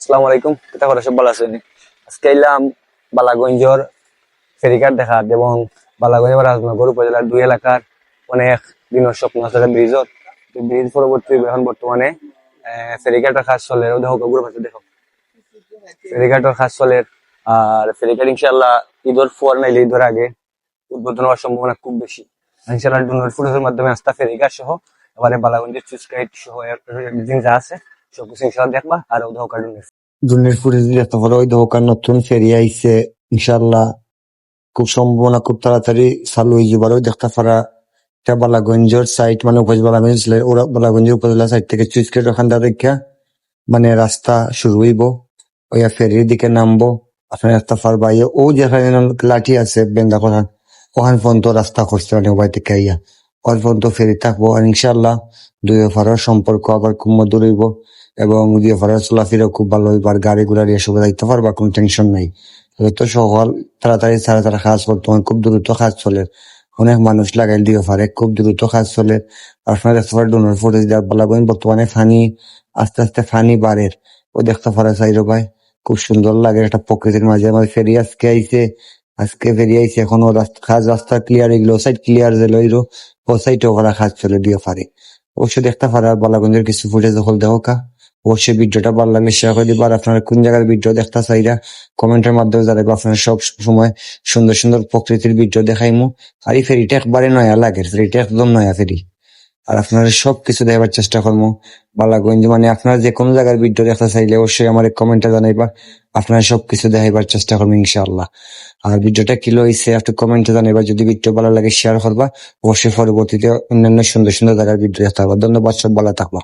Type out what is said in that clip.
আসসালামু আলাইকুম, কিতা করে সব ভালো আছেন? আজকে এলাম বালাগঞ্জর ফেরিঘাট দেখার এবং বালাগঞ্জ রাজনগর উপজেলার দুই এলাকার অনেক দিনের স্বপ্ন আছে ব্রিজত। ব্রিজ পরবর্তী এখন বর্তমানে ফেরিঘাটের কাজ চলে, দেখো গুরু পাশে দেখো ফেরিঘাটের কাজ চলে। আর ফেরিঘাট ইনশাল্লাহ ঈদের পর নাইলে ঈদের আগে উদ্বোধন হওয়ার সম্ভাবনা খুব বেশি। ইনশাল্লাহ ডোনার ফুটের মাধ্যমে আস্থা ফেরিঘাট সহ এবারে বালাগঞ্জের চুজ গাইড সহ everything যা আছে সবকিছু ইনশাল্লাহ দেখবা। আর ওদের জুনের ফুটেজ দেখতে পারো, ওই দোকান নতুন ফেরি আইছে, ইনশাল্লাহ খুব সম্ভাবনা খুব তাড়াতাড়ি চালু হয়ে যাবার। ওই দেখতে পারা এটা বালাগঞ্জের সাইড, মানে বালাগঞ্জ ওরা বালাগঞ্জের উপজেলা সাইড থেকে চুইসকেট ওখান দেখা মানে রাস্তা শুরু হইব, ওই ফেরির দিকে নামবো। আপনার রাস্তা পারবা ও যেখানে লাঠি আছে বেন্দা করার ওখান পর্যন্ত রাস্তা করছে, মানে ওবাই থেকে আইয়া ওখান পর্যন্ত ফেরি থাকবো। আর ইনশাল্লাহ দুই ফারার সম্পর্ক আবার খুব মধুর হইব এবং দুই ফারার চলাফেরাও খুব ভালো হইব। আর গাড়ি ঘোড়া এসব যাইতে পারবা, কোনো টেনশন নাই। যত সকাল তাড়াতাড়ি সারা তারা কাজ বর্তমান খুব দ্রুত কাজ চলে, অনেক মানুষ লাগাইল দিয়ে পারে, খুব দ্রুত কাজ চলে। আপনার দেখতে পারেন ডোনার ফুটেজ বালাগঞ্জ বর্তমানে ফানি আস্তে আস্তে ফানি বাড়ের ও দেখতে পারে চাইরো ভাই, খুব সুন্দর লাগে একটা প্রকৃতির মাঝে। আমার ফেরি আজকে আইছে, আজকে ফেরি আইছে, এখন ও রাস্তা ক্লিয়ার, এগুলো সাইড ক্লিয়ার যে লইরো ও সাইডে ওরা কাজ চলে দিয়ে পারে। অবশ্যই দেখতে পারে। আর বালাগঞ্জের কিছু ফুটেজ হল দেখো কা, অবশ্যই ভিডিওটা ভালো লাগলে শেয়ার করে দিবা। আর আপনারা কোন জায়গার ভিডিও দেখতে চাইরা কমেন্টের মাধ্যমে জানাইবা। আপনারা সব সময় সুন্দর সুন্দর প্রকৃতির ভিডিও দেখাইমু। আর এই ফেরিটা একবারে নয়া লাগে, ফেরিটা একদম নয়া ফেরি। আর আপনারা সবকিছু দেখাবার চেষ্টা করবো বালাগঞ্জ, মানে আপনারা যে কোনো জায়গার ভিডিও দেখতে চাইলে অবশ্যই আমার কমেন্টে জানাইবা। আপনারা সবকিছু দেখাইবার চেষ্টা করবো ইনশাআল্লাহ। আর ভিডিওটা কি হয়েছে একটু কমেন্টে জানাইবা। যদি ভিডিও ভালো লাগে শেয়ার করবা। অবশ্যই পরবর্তীতে অন্যান্য সুন্দর সুন্দর জায়গার ভিডিও দেখতে পারবা। ধন্যবাদ, সব ভালো থাকবা।